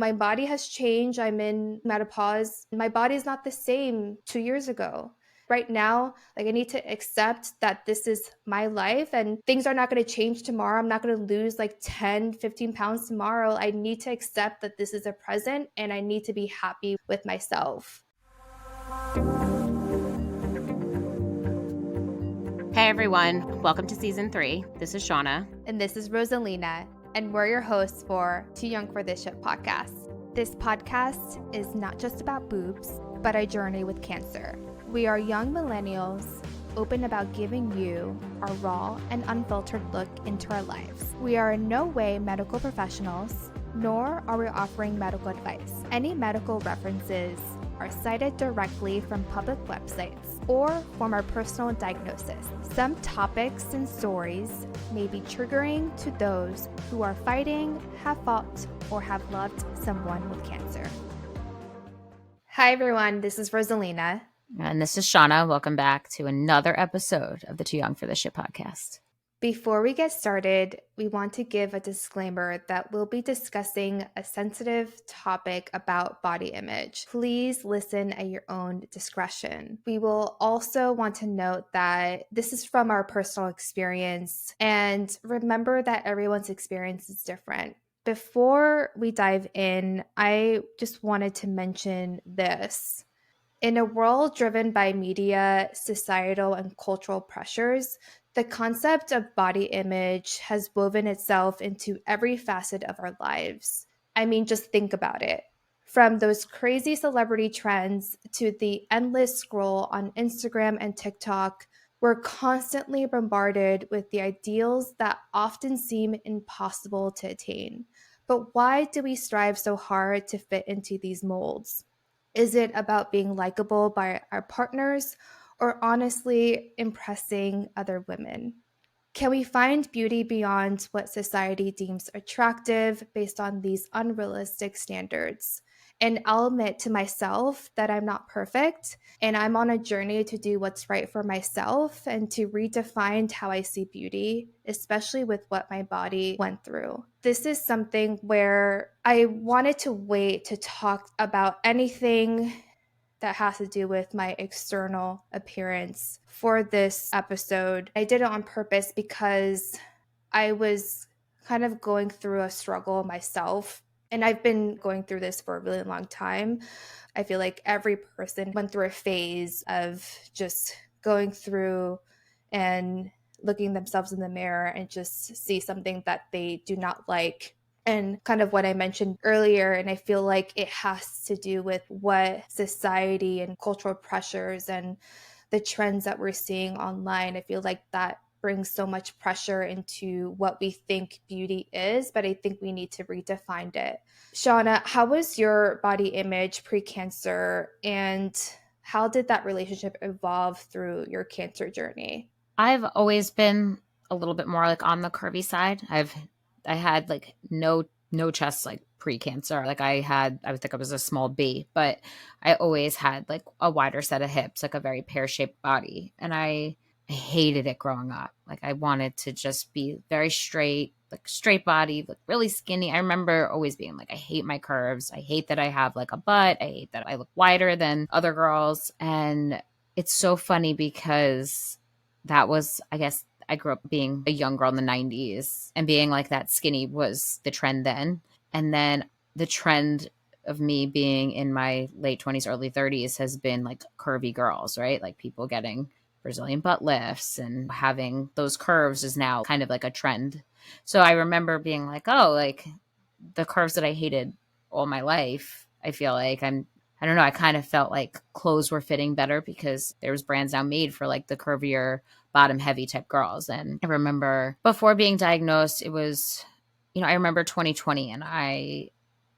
My body has changed. I'm in menopause. My body is not the same 2 years ago. Right now, like I need to accept that this is my life and things are not going to change tomorrow. I'm not going to lose like 10, 15 pounds tomorrow. I need to accept that this is a present and I need to be happy with myself. Hey everyone, welcome to season 3. This is Shauna. And this is Rosalina, and we're your hosts for Too Young for This Shit podcast. This podcast is not just about boobs, but a journey with cancer. We are young millennials, open about giving you our raw and unfiltered look into our lives. We are in no way medical professionals, nor are we offering medical advice. Any medical references are cited directly from public websites or from our personal diagnosis. Some topics and stories may be triggering to those who are fighting, have fought, or have loved someone with cancer. Hi everyone, this is Rosalina. And this is Shauna. Welcome back to another episode of the Too Young for This Shit podcast. Before we get started, we want to give a disclaimer that we'll be discussing a sensitive topic about body image. Please listen at your own discretion. We will also want to note that this is from our personal experience, and remember that everyone's experience is different. Before we dive in, I just wanted to mention this. In a world driven by media, societal, and cultural pressures, the concept of body image has woven itself into every facet of our lives. I mean, just think about it. From those crazy celebrity trends to the endless scroll on Instagram and TikTok, we're constantly bombarded with the ideals that often seem impossible to attain. But why do we strive so hard to fit into these molds? Is it about being likable by our partners or honestly impressing other women? Can we find beauty beyond what society deems attractive based on these unrealistic standards? And I'll admit to myself that I'm not perfect, and I'm on a journey to do what's right for myself and to redefine how I see beauty, especially with what my body went through. This is something where I wanted to wait to talk about anything that has to do with my external appearance for this episode. I did it on purpose because I was kind of going through a struggle myself. And I've been going through this for a really long time. I feel like every person went through a phase of just going through and looking themselves in the mirror and just see something that they do not like, and kind of what I mentioned earlier. And I feel like it has to do with what society and cultural pressures and the trends that we're seeing online. I feel like that brings so much pressure into what we think beauty is, but I think we need to redefine it. Shauna, how was your body image pre-cancer, and how did that relationship evolve through your cancer journey? I've always been a little bit more like on the curvy side. I had like no chest like pre-cancer. Like I would think I was a small B, but I always had like a wider set of hips, like a very pear-shaped body. And I hated it growing up. Like I wanted to just be very straight, like straight body, like really skinny. I remember always being like, I hate my curves. I hate that I have like a butt. I hate that I look wider than other girls. And it's so funny because that was, I guess, I grew up being a young girl in the 90s, and being like that skinny was the trend then. And then the trend of me being in my late 20s, early 30s has been like curvy girls, right? Like people getting Brazilian butt lifts and having those curves is now kind of like a trend. So I remember being like, oh, like the curves that I hated all my life, I feel like I don't know, I kind of felt like clothes were fitting better because there was brands now made for like the curvier bottom heavy type girls. And I remember before being diagnosed, it was, I remember 2020 and I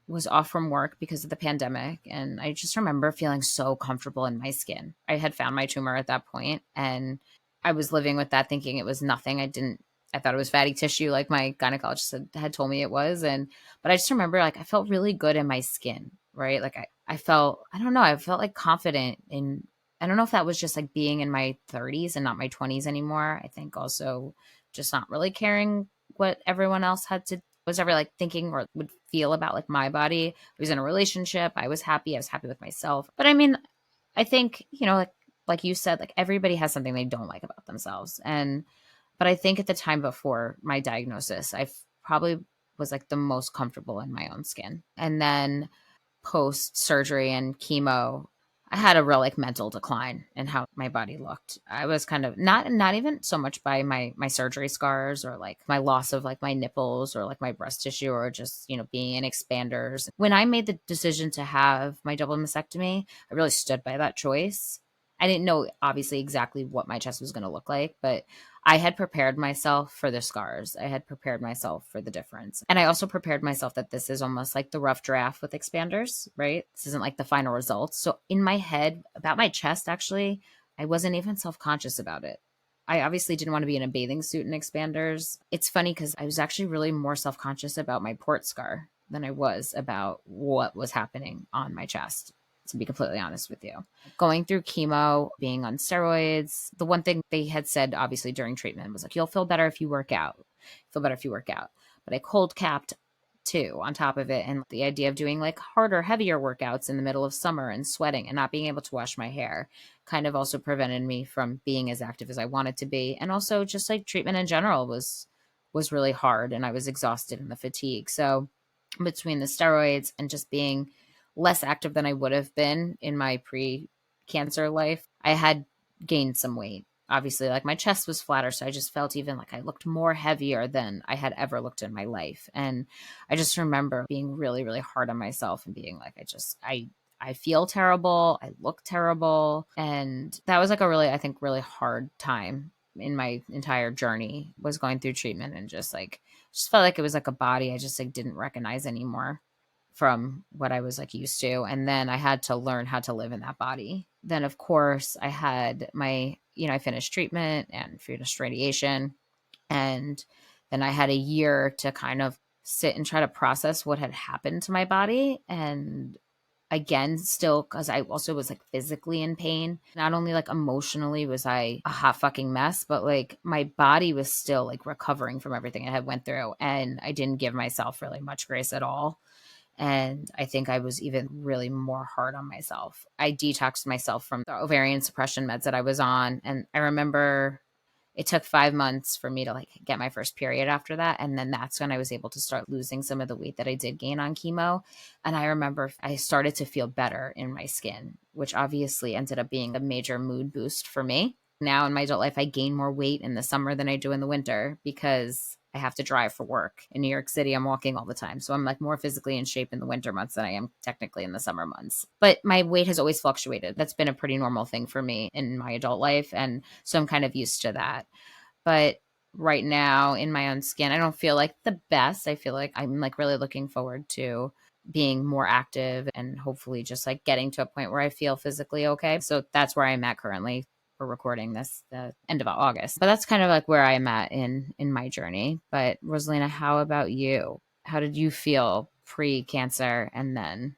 was off from work because of the pandemic. And I just remember feeling so comfortable in my skin. I had found my tumor at that point, and I was living with that thinking it was nothing. I thought it was fatty tissue, like my gynecologist had told me it was. But I just remember like I felt really good in my skin, right? Like I felt, I don't know, I felt like confident in, I don't know if that was just like being in my 30s and not my 20s anymore. I think also just not really caring what everyone else had to was ever like thinking or would feel about like my body. I was in a relationship. I was happy. I was happy with myself. But I mean, I think, like you said, like everybody has something they don't like about themselves. But I think at the time before my diagnosis, probably was like the most comfortable in my own skin. And then post surgery and chemo, I had a real like mental decline in how my body looked. I was kind of not even so much by my surgery scars or like my loss of like my nipples or like my breast tissue or just, being in expanders. When I made the decision to have my double mastectomy, I really stood by that choice. I didn't know obviously exactly what my chest was going to look like, but I had prepared myself for the scars. I had prepared myself for the difference. And I also prepared myself that this is almost like the rough draft with expanders, right? This isn't like the final results. So in my head, about my chest, actually, I wasn't even self conscious about it. I obviously didn't want to be in a bathing suit in expanders. It's funny because I was actually really more self conscious about my port scar than I was about what was happening on my chest, to be completely honest with you. Going through chemo, being on steroids, the one thing they had said, obviously, during treatment was like, you'll feel better if you work out. Feel better if you work out. But I cold capped too on top of it. And the idea of doing like harder, heavier workouts in the middle of summer and sweating and not being able to wash my hair kind of also prevented me from being as active as I wanted to be. And also just like treatment in general was really hard and I was exhausted and the fatigue. So between the steroids and just being less active than I would have been in my pre-cancer life, I had gained some weight. Obviously, like my chest was flatter, so I just felt even like I looked more heavier than I had ever looked in my life. And I just remember being really, really hard on myself and being like, I feel terrible, I look terrible. And that was like a really, I think, really hard time in my entire journey, was going through treatment and just felt like it was like a body I just like didn't recognize anymore from what I was like used to. And then I had to learn how to live in that body. Then, of course, I had I finished treatment and finished radiation. And then I had a year to kind of sit and try to process what had happened to my body. And again, still, because I also was like physically in pain. Not only like emotionally was I a hot fucking mess, but like my body was still like recovering from everything I had went through. And I didn't give myself really much grace at all. And I think I was even really more hard on myself. I detoxed myself from the ovarian suppression meds that I was on. And I remember it took 5 months for me to like get my first period after that. And then that's when I was able to start losing some of the weight that I did gain on chemo. And I remember I started to feel better in my skin, which obviously ended up being a major mood boost for me. Now in my adult life, I gain more weight in the summer than I do in the winter because I have to drive for work. In New York City, I'm walking all the time. So I'm like more physically in shape in the winter months than I am technically in the summer months. But my weight has always fluctuated. That's been a pretty normal thing for me in my adult life. And so I'm kind of used to that. But right now in my own skin, I don't feel like the best. I feel like I'm like really looking forward to being more active and hopefully just like getting to a point where I feel physically okay. So that's where I'm at currently. We're recording this the end of August. But that's kind of like where I'm at in my journey. But Rosalina, how about you? How did you feel pre-cancer and then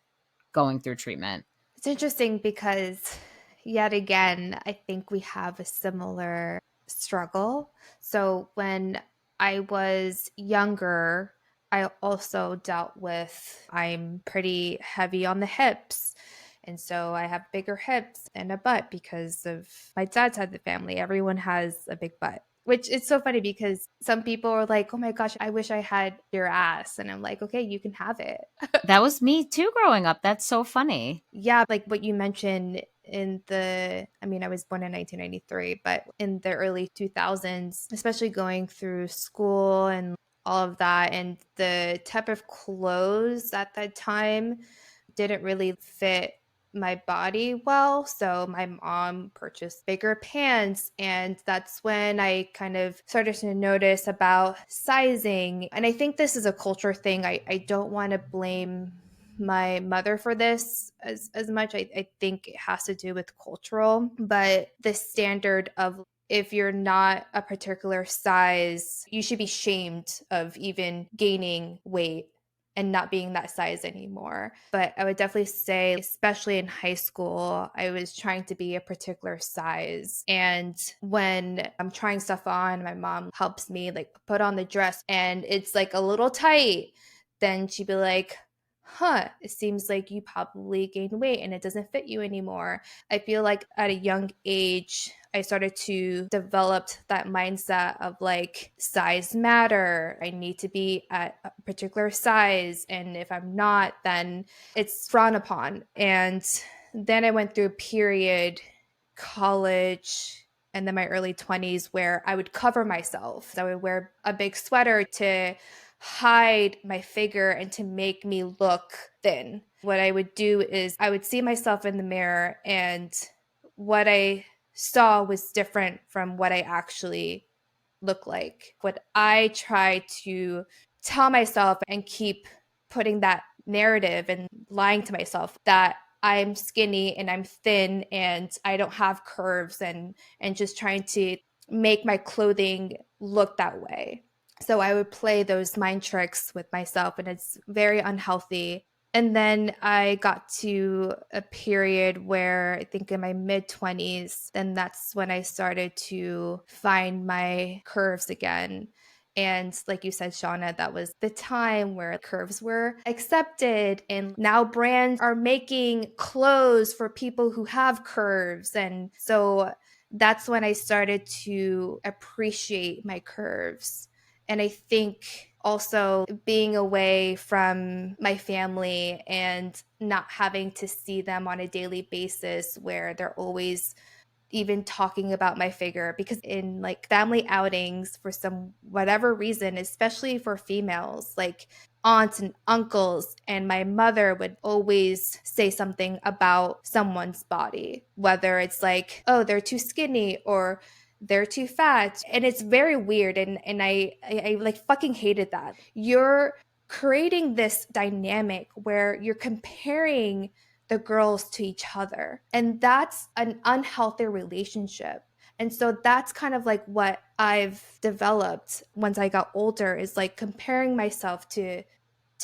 going through treatment? It's interesting because, yet again, I think we have a similar struggle. So when I was younger, I also dealt with, I'm pretty heavy on the hips. And so I have bigger hips and a butt because of my dad's side of the family. Everyone has a big butt, which is so funny because some people are like, oh my gosh, I wish I had your ass. And I'm like, okay, you can have it. That was me too growing up. That's so funny. Yeah, like what you mentioned I mean, I was born in 1993, but in the early 2000s, especially going through school and all of that, and the type of clothes at that time didn't really fit my body well. So my mom purchased bigger pants. And that's when I kind of started to notice about sizing. And I think this is a culture thing. I don't want to blame my mother for this as much. I think it has to do with cultural, but the standard of if you're not a particular size, you should be shamed of even gaining weight. and not being that size anymore. But I would definitely say, especially in high school, I was trying to be a particular size. And when I'm trying stuff on, my mom helps me like put on the dress and it's like a little tight, then she'd be like, huh, it seems like you probably gained weight and it doesn't fit you anymore. I feel like at a young age, I started to develop that mindset of like size matter. I need to be at a particular size. And if I'm not, then it's frowned upon. And then I went through a period, college, and then my early 20s where I would cover myself. I would wear a big sweater to hide my figure and to make me look thin. What I would do is I would see myself in the mirror, and what I saw was different from what I actually look like. What I try to tell myself and keep putting that narrative and lying to myself that I'm skinny and I'm thin and I don't have curves, and just trying to make my clothing look that way. So I would play those mind tricks with myself, and it's very unhealthy. And then I got to a period where I think in my mid 20s, then that's when I started to find my curves again. And like you said, Shauna, that was the time where curves were accepted. And now brands are making clothes for people who have curves. And so that's when I started to appreciate my curves. And I think also being away from my family and not having to see them on a daily basis where they're always even talking about my figure, because in like family outings for some whatever reason, especially for females, like aunts and uncles and my mother would always say something about someone's body, whether it's like, oh, they're too skinny or they're too fat. And it's very weird, and I like fucking hated that. You're creating this dynamic where you're comparing the girls to each other. And that's an unhealthy relationship. And so that's kind of like what I've developed once I got older, is like comparing myself to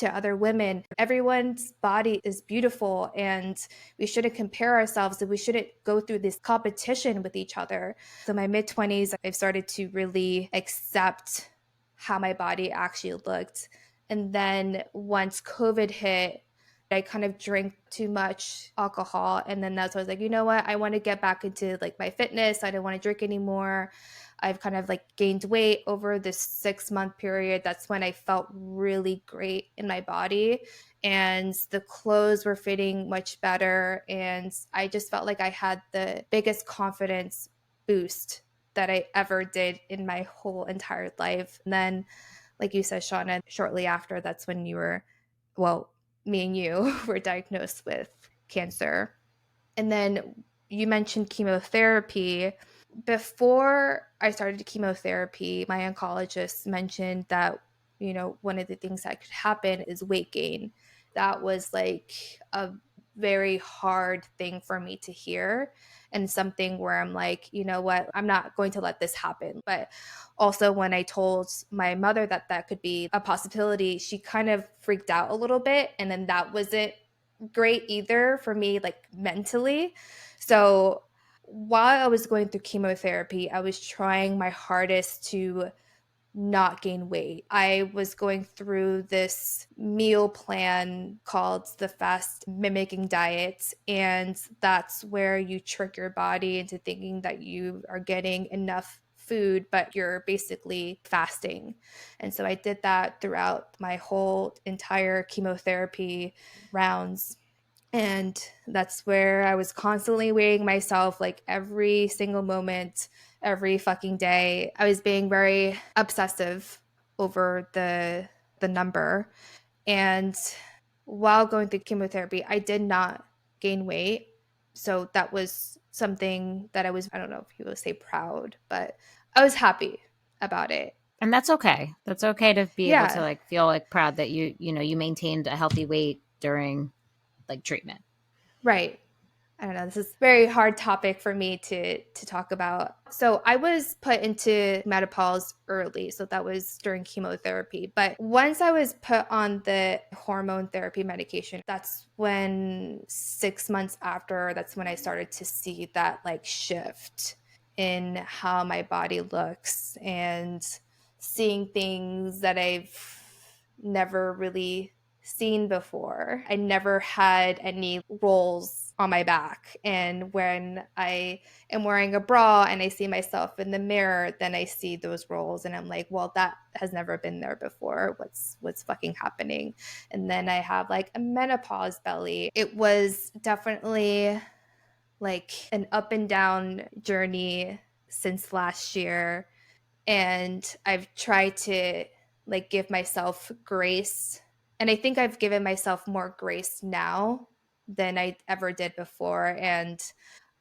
other women. Everyone's body is beautiful, and we shouldn't compare ourselves, and we shouldn't go through this competition with each other. So my mid 20s, I've started to really accept how my body actually looked. And then once COVID hit, I kind of drank too much alcohol. And then that's when I was like, you know what? I want to get back into like my fitness. I don't want to drink anymore. I've kind of like gained weight over this 6-month period. That's when I felt really great in my body. And the clothes were fitting much better. And I just felt like I had the biggest confidence boost that I ever did in my whole entire life. And then, like you said, Shauna, shortly after, that's when you were, well, me and you were diagnosed with cancer. And then you mentioned chemotherapy. Before I started chemotherapy, my oncologist mentioned that, one of the things that could happen is weight gain. That was like a very hard thing for me to hear, and something where I'm like, you know what, I'm not going to let this happen. But also, when I told my mother that that could be a possibility, she kind of freaked out a little bit. And then that wasn't great either for me, like mentally. So while I was going through chemotherapy, I was trying my hardest to not gain weight. I was going through this meal plan called the fast mimicking diet. And that's where you trick your body into thinking that you are getting enough food, but you're basically fasting. And so I did that throughout my whole entire chemotherapy rounds. And that's where I was constantly weighing myself like every single moment, every fucking day. I was being very obsessive over the number. And while going through chemotherapy, I did not gain weight. So that was something that I don't know if you would say proud, but I was happy about it. And that's okay. That's okay to be able to Yeah, like feel like proud that you maintained a healthy weight during like treatment. right. I don't know, this is a very hard topic for me to talk about. So I was put into menopause early, so that was during chemotherapy. But once I was put on the hormone therapy medication, that's when 6 months after, that's when I started to see that like shift in how my body looks and seeing things that I've never really seen before. I never had any rolls on my back. And when I am wearing a bra and I see myself in the mirror, then I see those rolls and I'm like, well, that has never been there before. What's fucking happening? And then I have like a menopause belly. It was definitely like an up and down journey since last year, and I've tried to like give myself grace. And I think I've given myself more grace now than I ever did before. And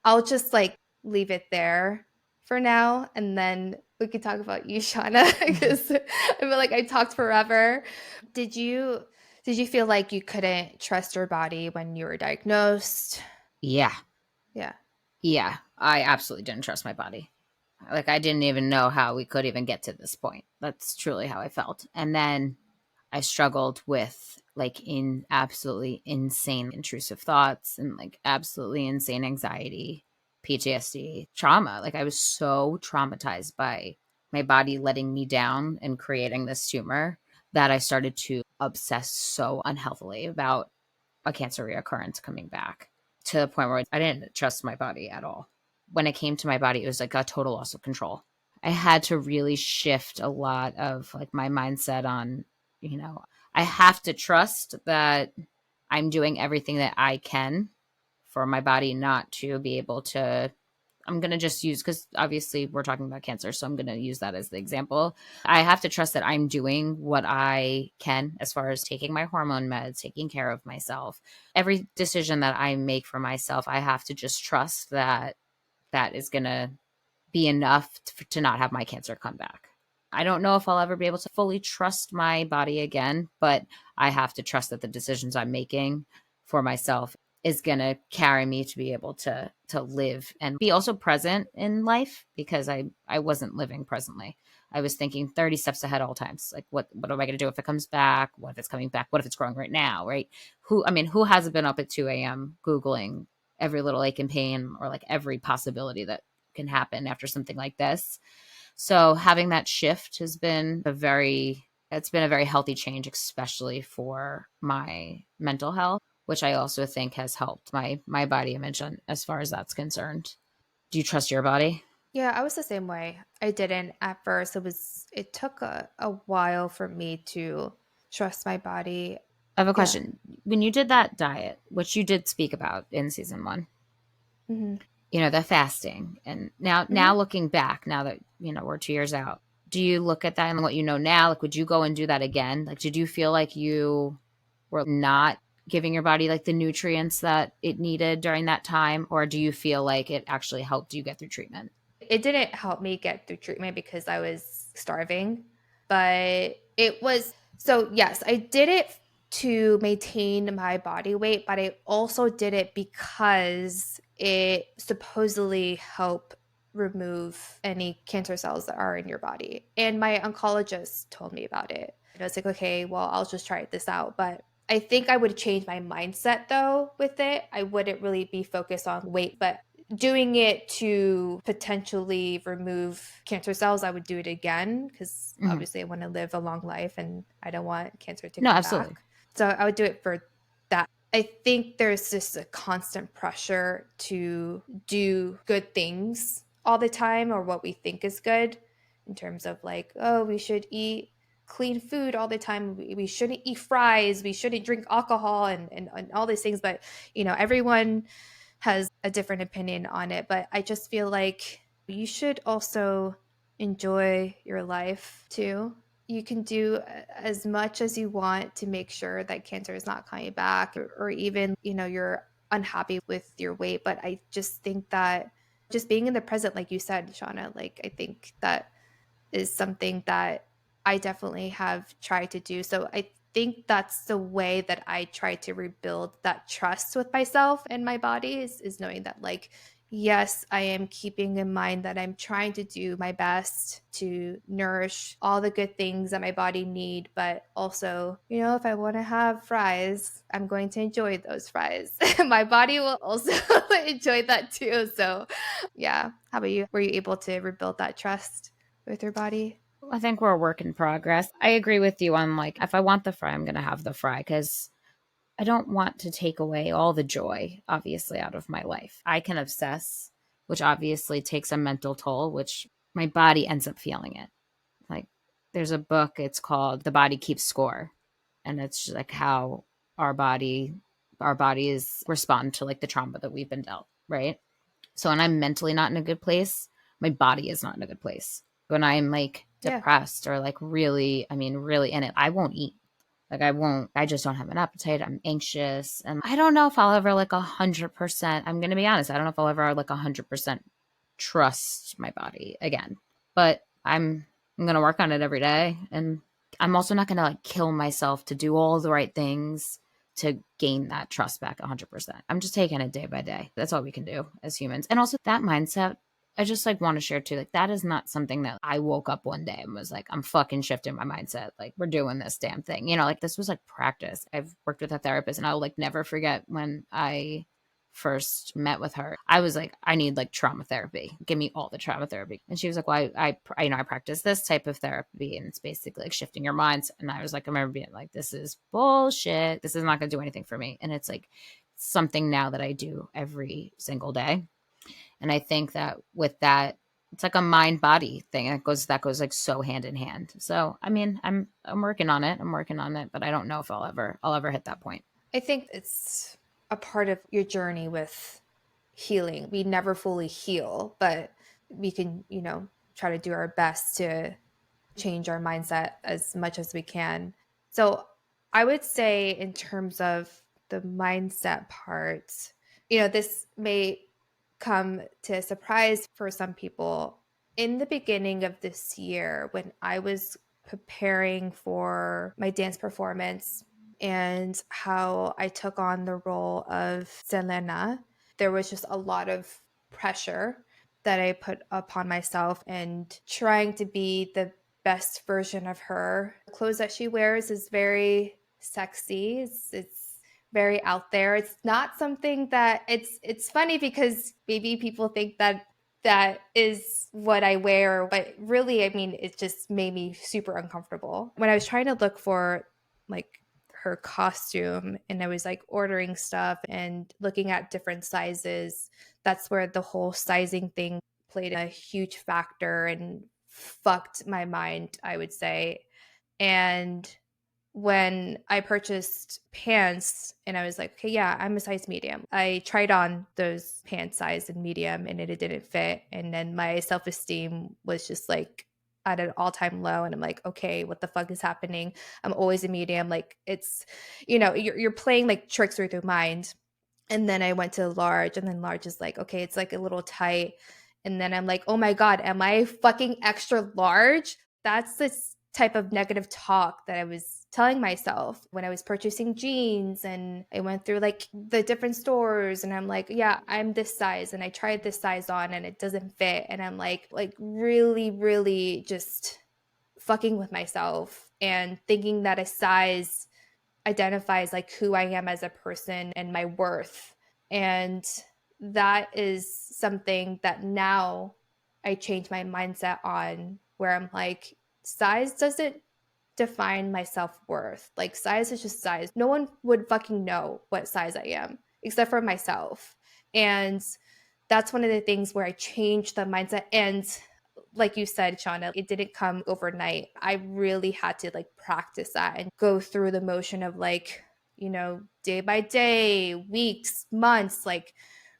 I'll just like leave it there for now. And then we could talk about you, Shauna, because I feel like I talked forever. Did you did you feel like you couldn't trust your body when you were diagnosed? Yeah. Yeah. Yeah. I absolutely didn't trust my body. Like, I didn't even know how we could even get to this point. That's truly how I felt. And then I struggled with like in absolutely insane intrusive thoughts and like absolutely insane anxiety, PTSD, trauma. Like, I was so traumatized by my body letting me down and creating this tumor that I started to obsess so unhealthily about a cancer reoccurrence coming back, to the point where I didn't trust my body at all. When it came to my body, it was like a total loss of control. I had to really shift a lot of like my mindset on, you know, I have to trust that I'm doing everything that I can for my body not to be able to. I'm going to just use, because obviously we're talking about cancer, so I'm going to use that as the example. I have to trust that I'm doing what I can as far as taking my hormone meds, taking care of myself. Every decision that I make for myself, I have to just trust that that is going to be enough to not have my cancer come back. I don't know if I'll ever be able to fully trust my body again, but I have to trust that the decisions I'm making for myself is going to carry me to be able to live and be also present in life, because I wasn't living presently. I was thinking 30 steps ahead all times. Like, what am I going to do if it comes back? What if it's coming back? What if it's growing right now? Right? Who hasn't been up at 2 a.m. Googling every little ache and pain, or like every possibility that can happen after something like this? So having that shift has been it's been a very healthy change, especially for my mental health, which I also think has helped my body image as far as that's concerned. Do you trust your body? Yeah, I was the same way. I didn't at first. It took a while for me to trust my body. I have a Yeah. question. When you did that diet, which you did speak about in season one, Hmm. the fasting, and Hmm. now looking back, now that we're 2 years out, do you look at that and what you know now, like, would you go and do that again? Like, did you feel like you were not giving your body like the nutrients that it needed during that time, or do you feel like it actually helped you get through treatment? It didn't help me get through treatment because I was starving, but it was so yes, I did it to maintain my body weight, but I also did it because it supposedly helped remove any cancer cells that are in your body. And my oncologist told me about it. And I was like, okay, well, I'll just try this out. But I think I would change my mindset though with it. I wouldn't really be focused on weight, but doing it to potentially remove cancer cells, I would do it again because Hmm. obviously I want to live a long life and I don't want cancer to No, come absolutely. back. So I would do it for that. I think there's just a constant pressure to do good things all the time, or what we think is good, in terms of like, oh, we should eat clean food all the time. We shouldn't eat fries. We shouldn't drink alcohol and all these things. But, everyone has a different opinion on it, but I just feel like you should also enjoy your life too. You can do as much as you want to make sure that cancer is not coming back, or even, you're unhappy with your weight. But I just think that just being in the present, like you said, Shauna, like I think that is something that I definitely have tried to do. So think that's the way that I try to rebuild that trust with myself and my body is knowing that, like, yes, I am keeping in mind that I'm trying to do my best to nourish all the good things that my body need, but also, if I want to have fries, I'm going to enjoy those fries. My body will also enjoy that too. So, yeah. How about you? Were you able to rebuild that trust with your body? I think we're a work in progress. I agree with you on like, if I want the fry, I'm going to have the fry because I don't want to take away all the joy, obviously, out of my life. I can obsess, which obviously takes a mental toll, which my body ends up feeling it. Like, there's a book, it's called The Body Keeps Score. And it's just like how our body, our bodies respond to like the trauma that we've been dealt, right? So when I'm mentally not in a good place, my body is not in a good place. When I'm like Yeah. depressed or like really, I mean, really in it, I won't eat. Like I won't, I just don't have an appetite. I'm anxious. And I don't know if I'll ever like 100%, I'm going to be honest. I don't know if I'll ever like 100% trust my body again, but I'm going to work on it every day. And I'm also not going to like kill myself to do all the right things to gain that trust back 100%. I'm just taking it day by day. That's all we can do as humans. And also that mindset, I just like want to share too. Like that is not something that I woke up one day and was like, I'm fucking shifting my mindset. Like we're doing this damn thing. You know, like this was like practice. I've worked with a therapist and I'll like never forget when I first met with her. I was like, I need like trauma therapy. Give me all the trauma therapy. And she was like, well, I practice this type of therapy and it's basically like shifting your minds. And I was like, I remember being like, this is bullshit. This is not going to do anything for me. And it's like something now that I do every single day. And I think that with that, it's like a mind body thing. That goes like so hand in hand. So I mean, I'm working on it. I'm working on it, but I don't know if I'll ever hit that point. I think it's a part of your journey with healing. We never fully heal, but we can, try to do our best to change our mindset as much as we can. So I would say, in terms of the mindset part, this may come to a surprise for some people. In the beginning of this year, when I was preparing for my dance performance and how I took on the role of Selena, there was just a lot of pressure that I put upon myself and trying to be the best version of her. The clothes that she wears is very sexy. It's very out there. It's not something that it's funny because maybe people think that that is what I wear, but really, I mean, it just made me super uncomfortable. When I was trying to look for like her costume and I was like ordering stuff and looking at different sizes, that's where the whole sizing thing played a huge factor and fucked my mind, I would say. And when I purchased pants and I was like, okay, yeah, I'm a size medium. I tried on those pant size and medium and it didn't fit. And then my self esteem was just like at an all time low. And I'm like, okay, what the fuck is happening? I'm always a medium. Like it's, you're playing like tricks with your mind. And then I went to large and then large is like, okay, it's like a little tight. And then I'm like, oh my God, am I fucking extra large? That's this type of negative talk that I was telling myself when I was purchasing jeans and I went through like the different stores and I'm like, yeah, I'm this size and I tried this size on and it doesn't fit and I'm like really really just fucking with myself and thinking that a size identifies like who I am as a person and my worth. And that is something that now I change my mindset on where I'm like, size doesn't define my self-worth. Like size is just size. No one would fucking know what size I am except for myself. And that's one of the things where I changed the mindset. And like you said, Shauna, it didn't come overnight. I really had to like practice that and go through the motion of like, day by day, weeks, months, like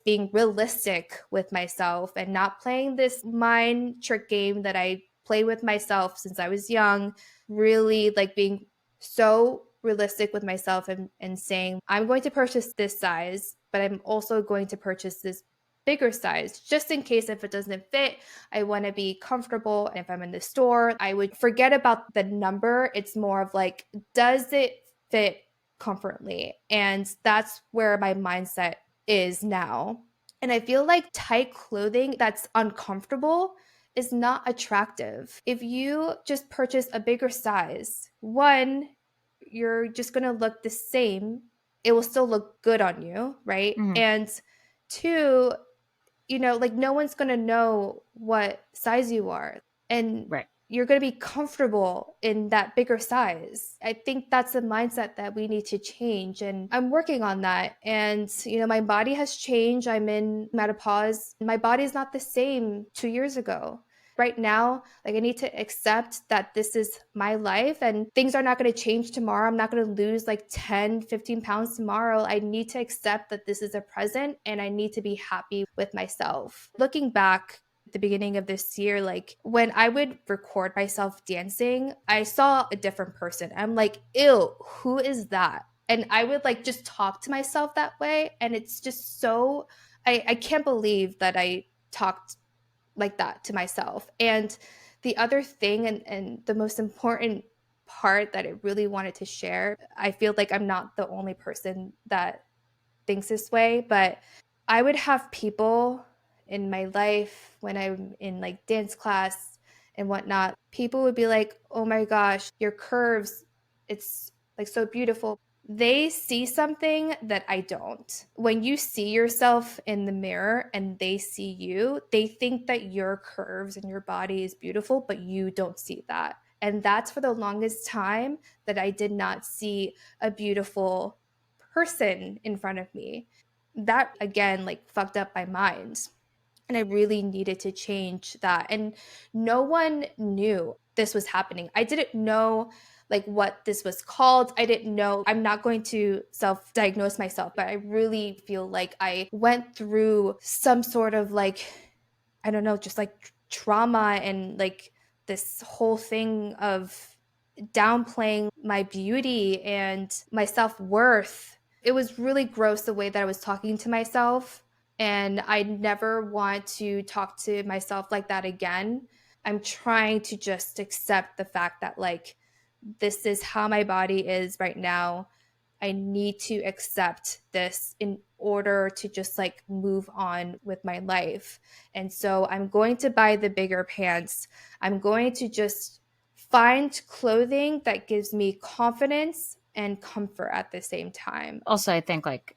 being realistic with myself and not playing this mind trick game that I played with myself since I was young. Really like being so realistic with myself and saying, I'm going to purchase this size, but I'm also going to purchase this bigger size just in case if it doesn't fit. I want to be comfortable. And if I'm in the store, I would forget about the number. It's more of like, does it fit comfortably? And that's where my mindset is now. And I feel like tight clothing that's uncomfortable is not attractive. If you just purchase a bigger size, one, you're just going to look the same. It will still look good on you, right? Mhm. And two, like no one's going to know what size you are. And Right. you're going to be comfortable in that bigger size. I think that's the mindset that we need to change. And I'm working on that. And, my body has changed. I'm in menopause. My body is not the same 2 years ago. Right now, like I need to accept that this is my life and things are not going to change tomorrow. I'm not going to lose like 10, 15 pounds tomorrow. I need to accept that this is a present and I need to be happy with myself. Looking back, the beginning of this year, like when I would record myself dancing, I saw a different person. I'm like, ew, who is that? And I would like just talk to myself that way. And it's just so, I can't believe that I talked like that to myself. And the other thing, and the most important part that I really wanted to share, I feel like I'm not the only person that thinks this way, but I would have people in my life when I'm in like dance class and whatnot, people would be like, oh my gosh, your curves, it's like so beautiful. They see something that I don't. When you see yourself in the mirror and they see you, they think that your curves and your body is beautiful, but you don't see that. And that's for the longest time that I did not see a beautiful person in front of me. That again, like fucked up my mind. And I really needed to change that. And no one knew this was happening. I didn't know like what this was called. I didn't know. I'm not going to self diagnose myself, but I really feel like I went through some sort of like, I don't know, just like trauma and like this whole thing of downplaying my beauty and my self worth. It was really gross the way that I was talking to myself. And I never want to talk to myself like that again. I'm trying to just accept the fact that, like, this is how my body is right now. I need to accept this in order to just like move on with my life. And so I'm going to buy the bigger pants. I'm going to just find clothing that gives me confidence and comfort at the same time. Also, I think like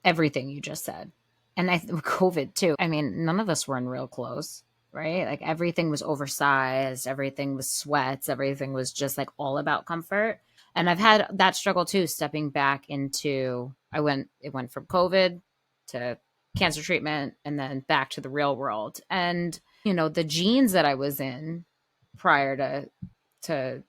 everything you just said, and COVID too. I mean, none of us were in real clothes, right? Like everything was oversized, everything was sweats, everything was just like all about comfort. And I've had that struggle too, stepping back into it went from COVID to cancer treatment and then back to the real world. And, the jeans that I was in prior to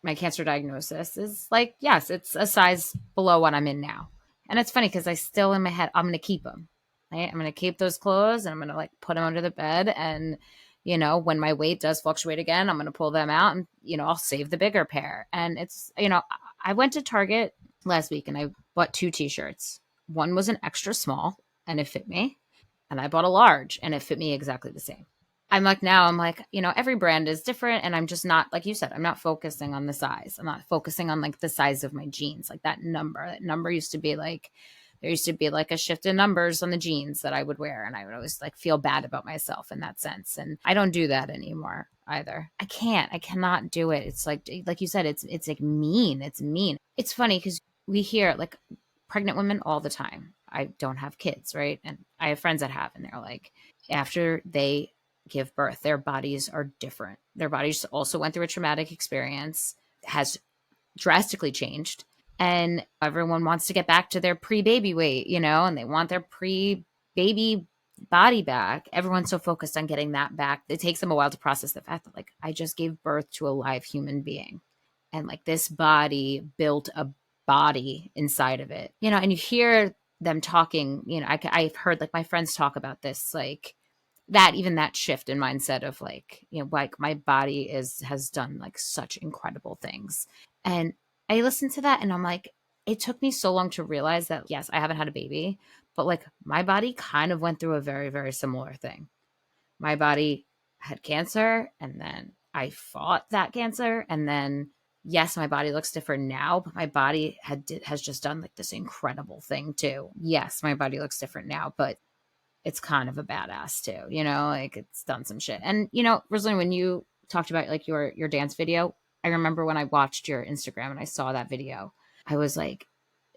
my cancer diagnosis is like, yes, it's a size below what I'm in now. And it's funny because I still in my head, I'm going to keep them. Right? I'm going to keep those clothes and I'm going to like put them under the bed. And, when my weight does fluctuate again, I'm going to pull them out and, I'll save the bigger pair. And it's, I went to Target last week and I bought 2 t-shirts. One was an extra small and it fit me. And I bought a large and it fit me exactly the same. I'm like, every brand is different. And I'm just not, like you said, I'm not focusing on the size. I'm not focusing on like the size of my jeans, like that number. That number used to be like, there used to be like a shift in numbers on the jeans that I would wear. And I would always like feel bad about myself in that sense. And I don't do that anymore either. I cannot do it. It's like you said, it's like mean. It's mean. It's funny because we hear like pregnant women all the time. I don't have kids, right? And I have friends that have, and they're like, after they give birth, their bodies are different. Their bodies also went through a traumatic experience, has drastically changed. And everyone wants to get back to their pre-baby weight, and they want their pre-baby body back. Everyone's so focused on getting that back. It takes them a while to process the fact that like I just gave birth to a live human being. And like this body built a body inside of it, and you hear them talking, I've heard like my friends talk about this, like that shift in mindset of like, like my body has done like such incredible things. And I listen to that and I'm like, it took me so long to realize that, yes, I haven't had a baby, but like my body kind of went through a very, very similar thing. My body had cancer, and then I fought that cancer, and then yes, my body looks different now, but my body has just done like this incredible thing too. Yes, my body looks different now, but it's kind of a badass too, like it's done some shit. And Rosalind, when you talked about like your dance video, I remember when I watched your Instagram and I saw that video, I was like,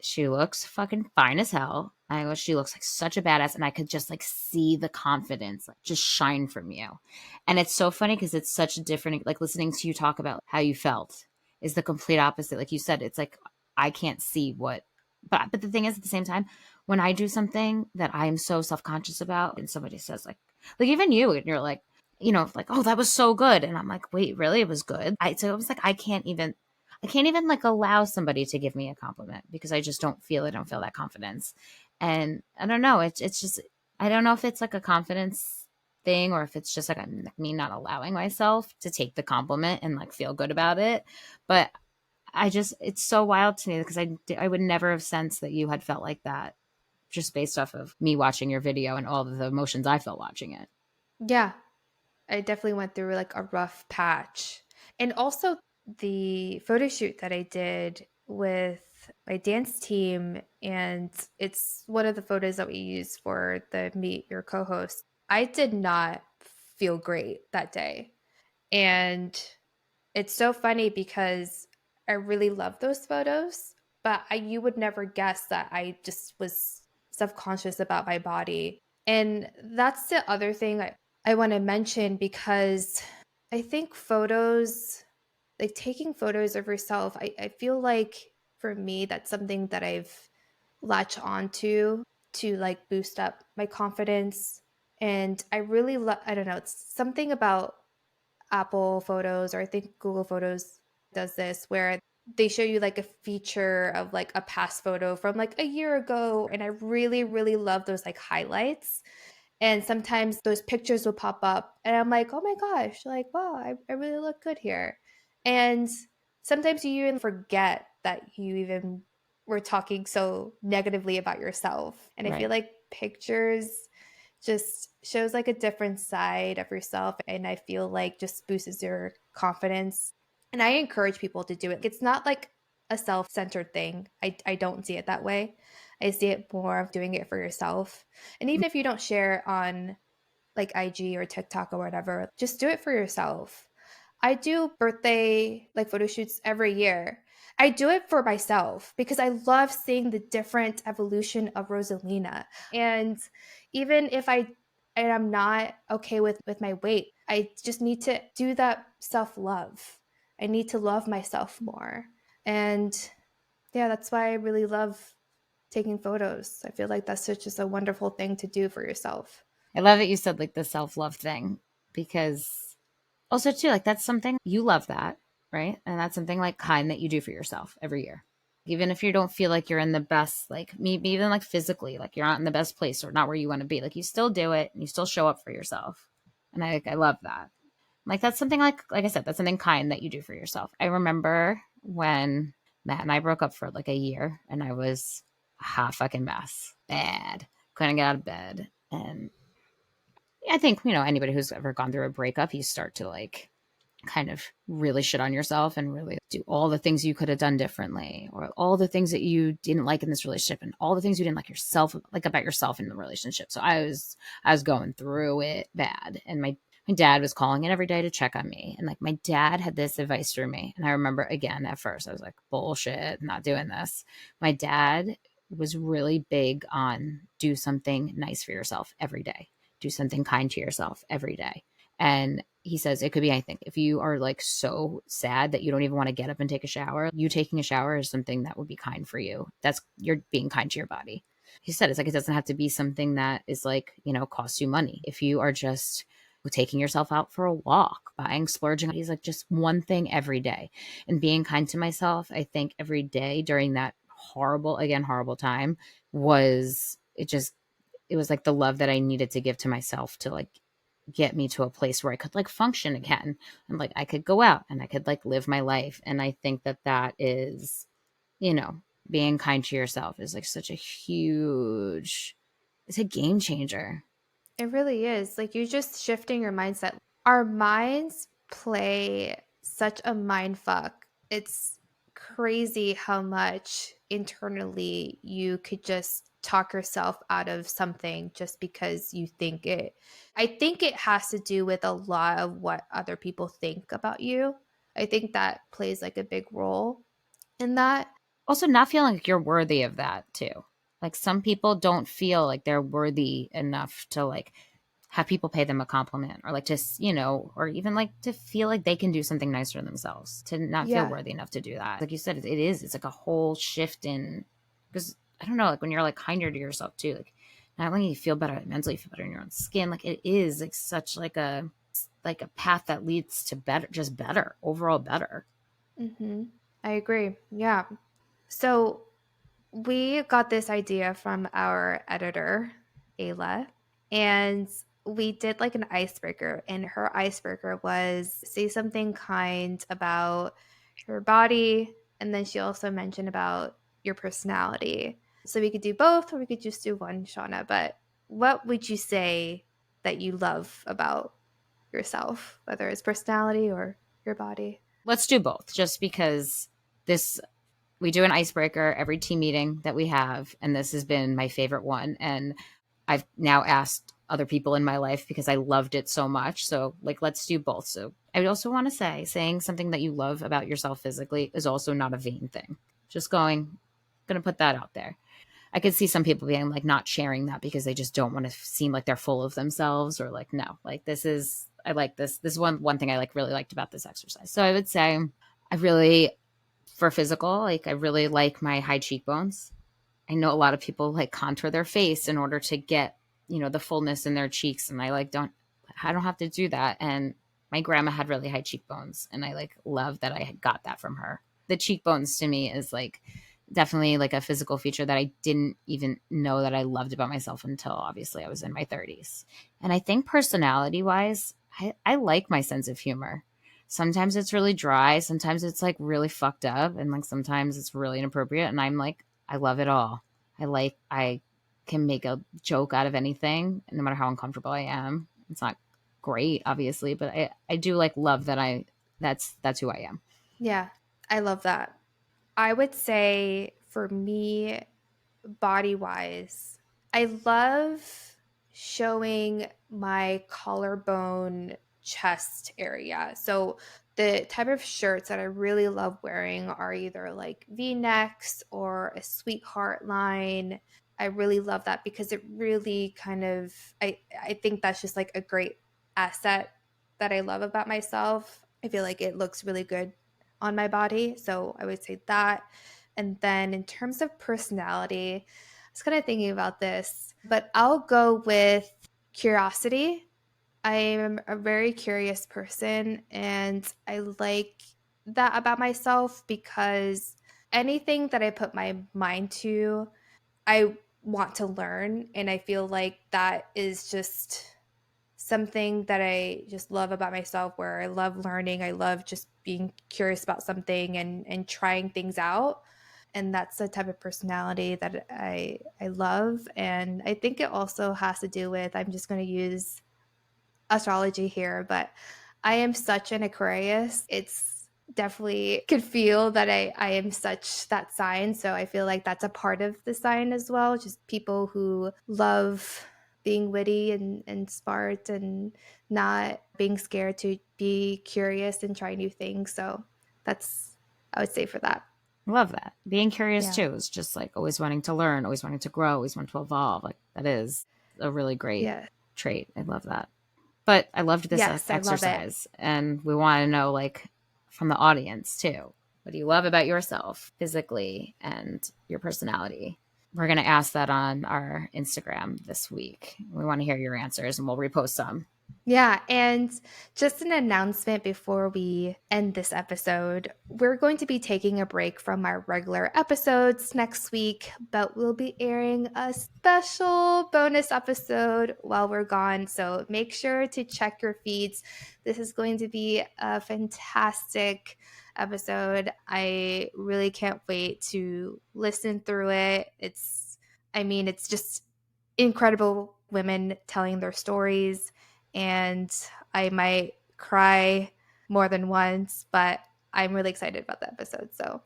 she looks fucking fine as hell. I go, she looks like such a badass, and I could just like see the confidence like just shine from you. And it's so funny because it's such a different, like listening to you talk about how you felt is the complete opposite. Like you said, it's like I can't see what, but the thing is, at the same time, when I do something that I am so self conscious about, and somebody says like even you, and you're like, like, oh, that was so good, and I'm like, wait, really, it was good. So it was like I can't even like allow somebody to give me a compliment because I don't feel that confidence. And I don't know, it's just, I don't know if it's like a confidence thing or if it's just like me not allowing myself to take the compliment and like feel good about it. But it's so wild to me because I would never have sensed that you had felt like that just based off of me watching your video and all of the emotions I felt watching it. Yeah, I definitely went through like a rough patch. And also the photo shoot that I did with my dance team, and it's one of the photos that we use for the Meet Your Co-host. I did not feel great that day. And it's so funny because I really love those photos, but you would never guess that I just was self-conscious about my body. And that's the other thing I want to mention because I think photos, like taking photos of yourself, I feel like for me, that's something that I've latched onto to like boost up my confidence. And I really love, I don't know, it's something about Apple Photos, or I think Google Photos does this, where they show you like a feature of like a past photo from like a year ago. And I really, really love those like highlights. And sometimes those pictures will pop up and I'm like, oh my gosh, like, wow, I really look good here. And sometimes you even forget that you even were talking so negatively about yourself. And I feel Right. like pictures just shows like a different side of yourself, and I feel like just boosts your confidence. And I encourage people to do it. It's not like a self-centered thing. I don't see it that way. I see it more of doing it for yourself. And even if you don't share on like IG or TikTok or whatever, just do it for yourself. I do birthday like photo shoots every year. I do it for myself because I love seeing the different evolution of Rosalina. And even if I'm not okay with my weight, I just need to do that self-love. I need to love myself more. And yeah, that's why I really love taking photos. I feel like that's such just a wonderful thing to do for yourself. I love that you said like the self-love thing because also too, like that's something you love that, right? And that's something like kind that you do for yourself every year. Even if you don't feel like you're in the best, like maybe even like physically, like you're not in the best place or not where you want to be, like you still do it and you still show up for yourself. And I love that. Like that's something like I said, that's something kind that you do for yourself. I remember when Matt and I broke up for like a year and I was a hot fucking mess. Bad. Couldn't get out of bed. And I think, anybody who's ever gone through a breakup, you start to like kind of really shit on yourself and really do all the things you could have done differently or all the things that you didn't like in this relationship and all the things you didn't like yourself, like about yourself in the relationship. So I was going through it bad. And my dad was calling in every day to check on me. And like my dad had this advice for me. And I remember again, at first I was like, bullshit, I'm not doing this. My dad was really big on do something nice for yourself every day. Do something kind to yourself every day. And he says it could be anything. If you are like so sad that you don't even want to get up and take a shower, you taking a shower is something that would be kind for you. You're being kind to your body. He said it's like it doesn't have to be something that is like, costs you money. If you are just taking yourself out for a walk, buying, splurging, he's like just one thing every day. And being kind to myself, I think every day during that horrible time it was like the love that I needed to give to myself to like get me to a place where I could like function again and like I could go out and I could like live my life. And I think that is, Being kind to yourself is like such a huge, it's a game changer. It really is. Like you're just shifting your mindset. Our minds play such a mind fuck. It's crazy how much internally you could just talk yourself out of something just because you think it. I think it has to do with a lot of what other people think about you. I think that plays like a big role in that. Also, not feeling like you're worthy of that too. Like some people don't feel like they're worthy enough to like have people pay them a compliment or like just, or even like to feel like they can do something nice for themselves, to not feel Yeah. worthy enough to do that. Like you said, it's like a whole shift in, because I don't know, like when you're like kinder to yourself too, like not only you feel better mentally, you feel better in your own skin. Like it is like such like a path that leads to better, just better, overall better. Mhm. I agree. Yeah. So we got this idea from our editor, Ayla, and we did like an icebreaker. And her icebreaker was say something kind about your body. And then she also mentioned about your personality. So we could do both, or we could just do one, Shauna. But what would you say that you love about yourself, whether it's personality or your body? Let's do both just because this we do an icebreaker every team meeting that we have, and this has been my favorite one. And I've now asked other people in my life because I loved it so much. So, like, let's do both. So, I also want to say saying something that you love about yourself physically is also not a vain thing. Just going to put that out there. I could see some people being like not sharing that because they just don't want to seem like they're full of themselves or like, no, like this is, I like this. This is one thing I like really liked about this exercise. So I would say I really, for physical, like I really like my high cheekbones. I know a lot of people like contour their face in order to get, the fullness in their cheeks. And I don't have to do that. And my grandma had really high cheekbones and I like love that I got that from her. The cheekbones to me is like definitely like a physical feature that I didn't even know that I loved about myself until obviously I was in my 30s. And I think personality wise, I like my sense of humor. Sometimes it's really dry, sometimes it's like really fucked up, and like sometimes it's really inappropriate. And I'm like, I love it all. I can make a joke out of anything, no matter how uncomfortable I am. It's not great, obviously, but I do like love that that's who I am. Yeah, I love that. I would say for me, body wise, I love showing my collarbone chest area. So the type of shirts that I really love wearing are either like V-necks or a sweetheart line. I really love that because it really kind of I think that's just like a great asset that I love about myself. I feel like it looks really good on my body. So I would say that. And then in terms of personality, I was kind of thinking about this, but I'll go with curiosity. I am a very curious person and I like that about myself because anything that I put my mind to, I want to learn. And I feel like that is just something that I just love about myself where I love learning. I love just being curious about something and trying things out. And that's the type of personality that I love. And I think it also has to do with I'm just going to use astrology here, but I am such an Aquarius. It's definitely could feel that I am such that sign. So I feel like that's a part of the sign as well. Just people who love being witty and smart and not being scared to be curious and try new things. So that's I would say for that. Love that. Being curious Yeah. too is just like always wanting to learn, always wanting to grow, always wanting to evolve. Like that is a really great Yeah. trait. I love that. But I loved this Yes, I love it. exercise, and we want to know, like, from the audience too. What do you love about yourself physically and your personality? We're going to ask that on our Instagram this week. We want to hear your answers, and we'll repost some. Yeah, and just an announcement before we end this episode. We're going to be taking a break from our regular episodes next week, but we'll be airing a special bonus episode while we're gone. So make sure to check your feeds. This is going to be a fantastic episode. I really can't wait to listen through it. It's just incredible women telling their stories, and I might cry more than once, but I'm really excited about the episode. So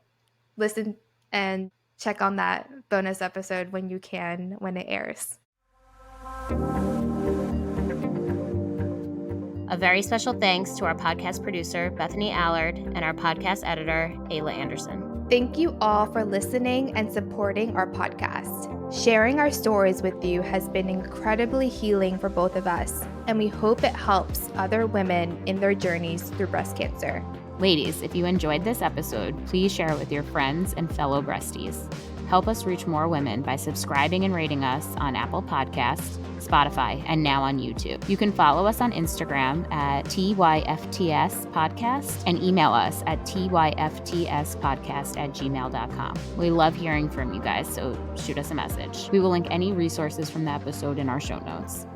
listen and check on that bonus episode when you can, when it airs. A very special thanks to our podcast producer, Bethany Allard, and our podcast editor, Ayla Anderson. Thank you all for listening and supporting our podcast. Sharing our stories with you has been incredibly healing for both of us, and we hope it helps other women in their journeys through breast cancer. Ladies, if you enjoyed this episode, please share it with your friends and fellow breasties. Help us reach more women by subscribing and rating us on Apple Podcasts, Spotify, and now on YouTube. You can follow us on Instagram at TYFTS Podcast and email us at tyftspodcast@gmail.com. We love hearing from you guys, so shoot us a message. We will link any resources from the episode in our show notes.